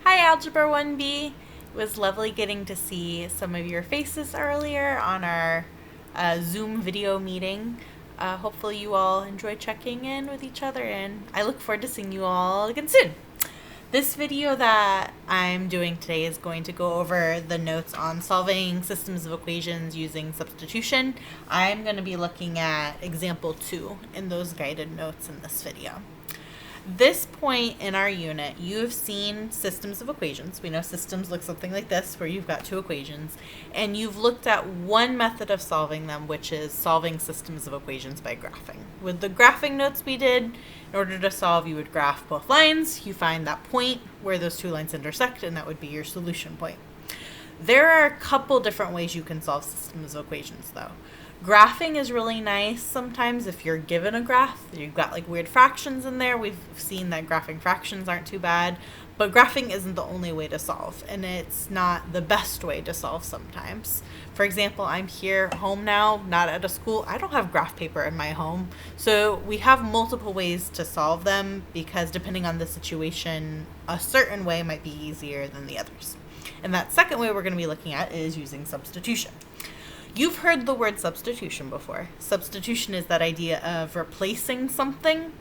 Hi, Algebra 1B. It was lovely getting to see some of your faces earlier on our Zoom video meeting. Hopefully you all enjoy checking in with each other, and I look forward to seeing you all again soon. This video that I'm doing today is going to go over the notes on solving systems of equations using substitution. I'm going to be looking at example 2 in those guided notes in this video. This point in our unit, you've seen systems of equations. We know systems look something like this, where you've got two equations, and you've looked at one method of solving them, which is solving systems of equations by graphing. With the graphing notes we did, in order to solve, you would graph both lines. You find that point where those two lines intersect, and that would be your solution point. There are a couple different ways you can solve systems of equations, though. Graphing is really nice sometimes if you're given a graph. You've got like weird fractions in there. We've seen that graphing fractions aren't too bad, but graphing isn't the only way to solve, and it's not the best way to solve sometimes. For example, I'm here home now, not at a school. I don't have graph paper in my home, so we have multiple ways to solve them because depending on the situation, a certain way might be easier than the others. And that second way we're going to be looking at is using substitution. You've heard the word substitution before. Substitution is that idea of replacing something.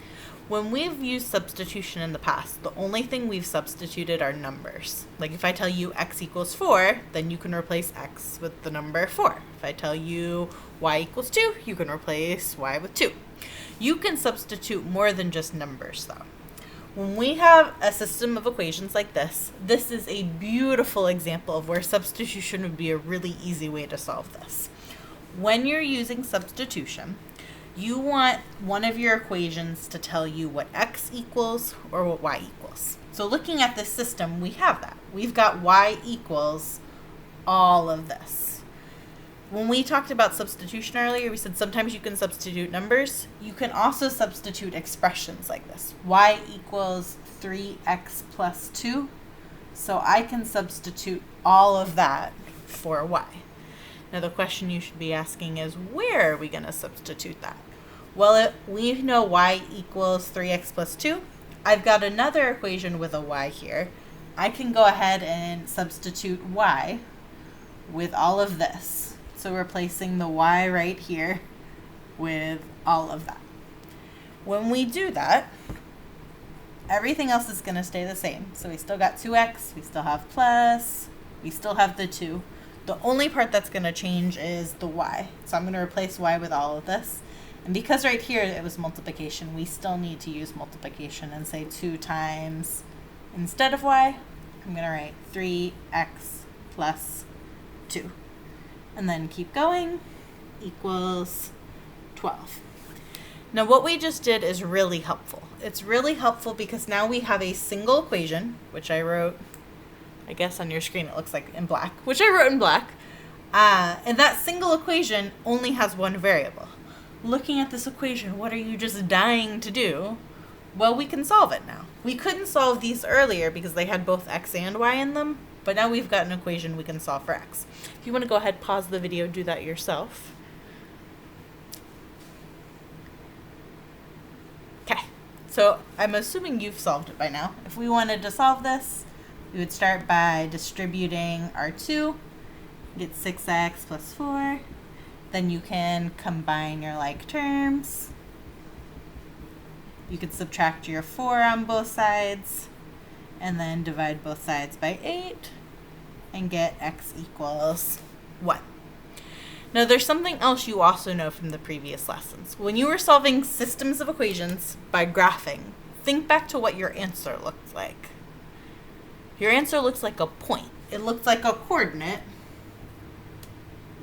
When we've used substitution in the past, the only thing we've substituted are numbers. Like if I tell you x equals 4, then you can replace x with the number 4. If I tell you y equals 2, you can replace y with 2. You can substitute more than just numbers, though. When we have a system of equations like this is a beautiful example of where substitution would be a really easy way to solve this. When you're using substitution, you want one of your equations to tell you what x equals or what y equals. So looking at this system, we have that. We've got y equals all of this. When we talked about substitution earlier, we said sometimes you can substitute numbers. You can also substitute expressions like this. Y equals 3x plus 2. So I can substitute all of that for y. Now the question you should be asking is, where are we going to substitute that? Well, we know y equals 3x plus 2. I've got another equation with a y here. I can go ahead and substitute y with all of this. So replacing the y right here with all of that. When we do that, everything else is going to stay the same. So we still got 2x, we still have plus, we still have the 2. The only part that's going to change is the y. So I'm going to replace y with all of this. And because right here it was multiplication, we still need to use multiplication and say 2 times, instead of y, I'm going to write 3x plus 2. And then keep going, equals 12. Now what we just did is really helpful. It's really helpful because now we have a single equation, which I wrote, I guess on your screen it looks like in black, which I wrote in black. And that single equation only has one variable. Looking at this equation, what are you just dying to do? Well, we can solve it now. We couldn't solve these earlier because they had both x and y in them. But now we've got an equation we can solve for x. If you want to go ahead, pause the video, do that yourself. Okay, so I'm assuming you've solved it by now. If we wanted to solve this, we would start by distributing our 2, get 6x plus 4. Then you can combine your like terms. You could subtract your 4 on both sides, and then divide both sides by 8 and get x equals 1. Now there's something else you also know from the previous lessons. When you were solving systems of equations by graphing, think back to what your answer looked like. Your answer looks like a point. It looks like a coordinate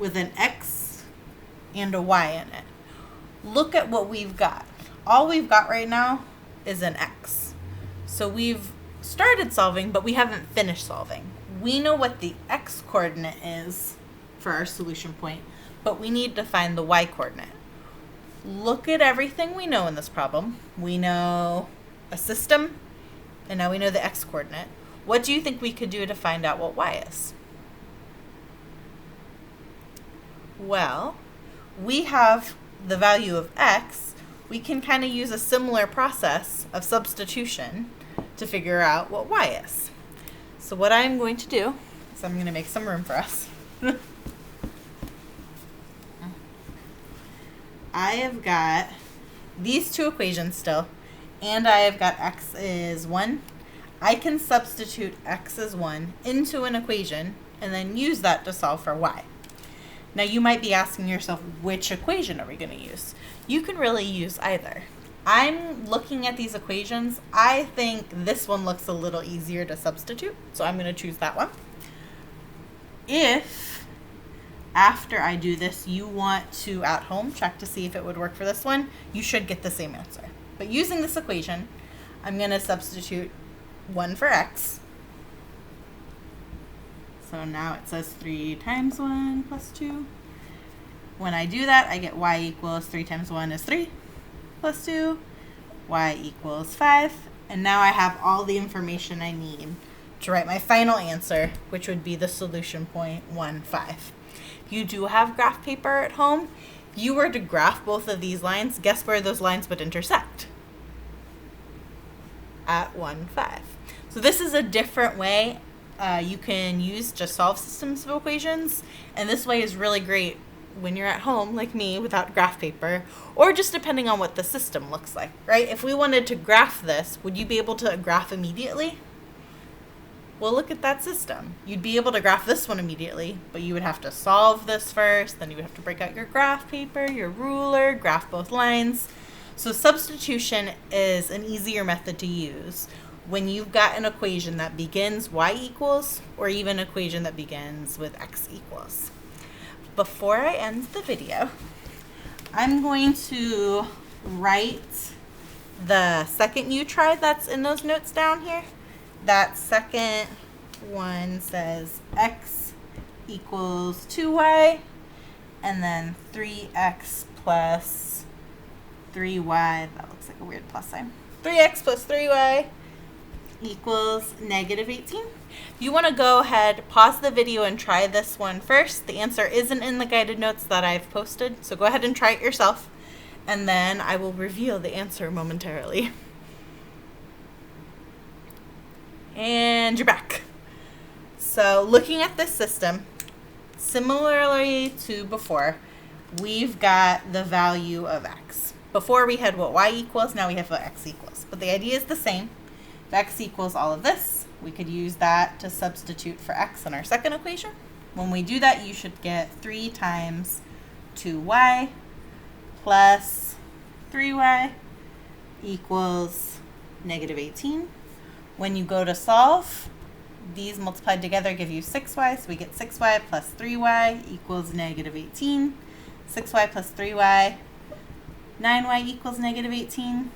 with an x and a y in it. Look at what we've got. All we've got right now is an x. So we've started solving, but we haven't finished solving. We know what the x coordinate is for our solution point, but we need to find the y coordinate. Look at everything we know in this problem. We know a system, and now we know the x coordinate. What do you think we could do to find out what y is? Well, we have the value of x. We can kind of use a similar process of substitution to figure out what y is. So what I'm going to do is I'm going to make some room for us. I have got these two equations still, and I have got x is 1. I can substitute x is 1 into an equation and then use that to solve for y. Now you might be asking yourself, which equation are we going to use? You can really use either. I'm looking at these equations. I think this one looks a little easier to substitute, so I'm going to choose that one. If after I do this, you want to, at home, check to see if it would work for this one, you should get the same answer. But using this equation, I'm going to substitute 1 for x. So now it says 3 times 1 plus 2. When I do that, I get y equals 3 times 1 is 3 plus 2. Y equals 5. And now I have all the information I need to write my final answer, which would be the solution point 1, 5. If you do have graph paper at home, if you were to graph both of these lines, guess where those lines would intersect? At 1, 5. So this is a different way you can use to solve systems of equations, and this way is really great when you're at home, like me, without graph paper, or just depending on what the system looks like, right? If we wanted to graph this, would you be able to graph immediately? Well, look at that system. You'd be able to graph this one immediately, but you would have to solve this first, then you would have to break out your graph paper, your ruler, graph both lines. So substitution is an easier method to use when you've got an equation that begins y equals, or even an equation that begins with x equals. Before I end the video, I'm going to write the second you tried that's in those notes down here. That second one says x equals 2y, and then 3x plus 3y, that looks like a weird plus sign. 3x plus 3y equals negative 18. If you want to go ahead, pause the video and try this one first. The answer isn't in the guided notes that I've posted, so go ahead and try it yourself, and then I will reveal the answer momentarily. And you're back. So looking at this system, similarly to before, we've got the value of x. Before we had what y equals, now we have what x equals. But the idea is the same. If x equals all of this, we could use that to substitute for x in our second equation. When we do that, you should get 3 times 2y plus 3y equals negative 18. When you go to solve, these multiplied together give you 6y, so we get 6y plus 3y equals negative 18. 6y plus 3y, 9y equals negative 18.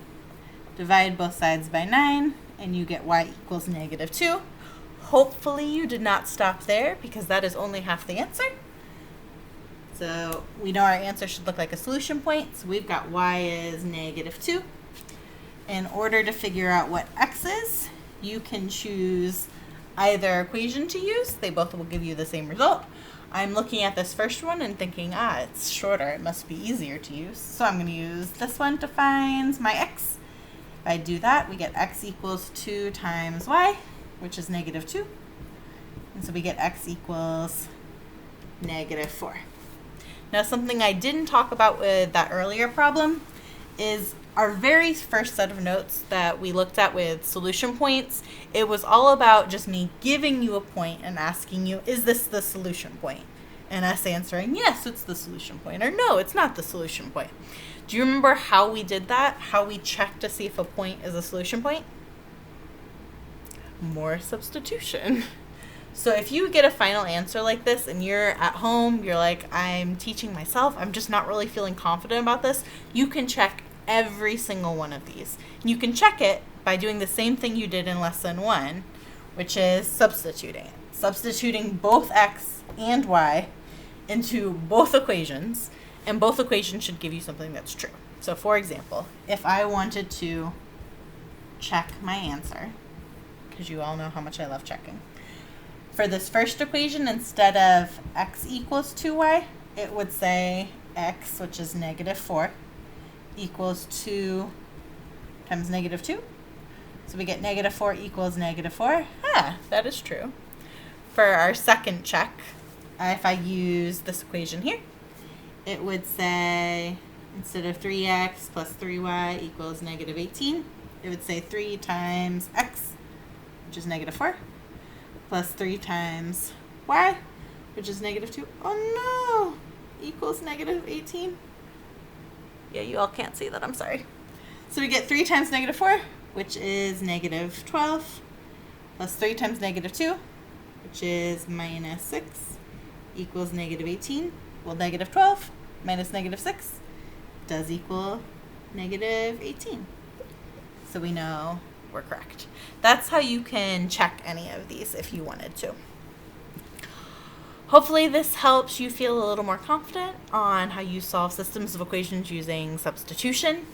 Divide both sides by 9, and you get y equals negative 2. Hopefully you did not stop there, because that is only half the answer. So we know our answer should look like a solution point, so we've got y is negative 2. In order to figure out what x is, you can choose either equation to use. They both will give you the same result. I'm looking at this first one and thinking, it's shorter, it must be easier to use. So I'm going to use this one to find my x. If I do that, we get x equals 2 times y, which is negative 2. And so we get x equals negative 4. Now something I didn't talk about with that earlier problem is our very first set of notes that we looked at with solution points. It was all about just me giving you a point and asking you, is this the solution point? And us answering, yes, it's the solution point, or no, it's not the solution point. Do you remember how we did that? How we checked to see if a point is a solution point? More substitution. So if you get a final answer like this and you're at home, you're like, I'm teaching myself, I'm just not really feeling confident about this, you can check every single one of these. And you can check it by doing the same thing you did in lesson 1, which is substituting it. Substituting both x and y into both equations, and both equations should give you something that's true. So for example, if I wanted to check my answer, because you all know how much I love checking, for this first equation, instead of x equals 2y, it would say x, which is negative 4, equals 2 times negative 2. So we get negative 4 equals negative 4. That is true. For our second check, if I use this equation here, it would say, instead of 3x plus 3y equals negative 18, it would say 3 times x, which is negative 4, plus 3 times y, which is negative 2. Oh no! Equals negative 18. Yeah, you all can't see that. I'm sorry. So we get 3 times negative 4, which is negative 12, plus 3 times negative 2, which is minus 6, equals negative 18. Well, negative 12 minus negative 6 does equal negative 18. So we know we're correct. That's how you can check any of these if you wanted to. Hopefully this helps you feel a little more confident on how you solve systems of equations using substitution.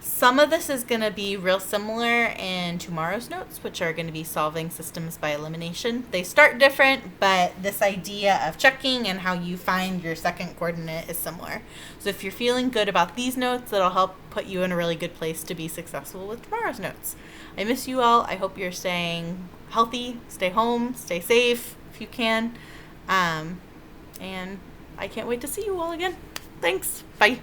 Some of this is going to be real similar in tomorrow's notes, which are going to be solving systems by elimination. They start different, but this idea of checking and how you find your second coordinate is similar. So if you're feeling good about these notes, it'll help put you in a really good place to be successful with tomorrow's notes. I miss you all. I hope you're staying healthy, stay home, stay safe if you can. And I can't wait to see you all again. Thanks. Bye.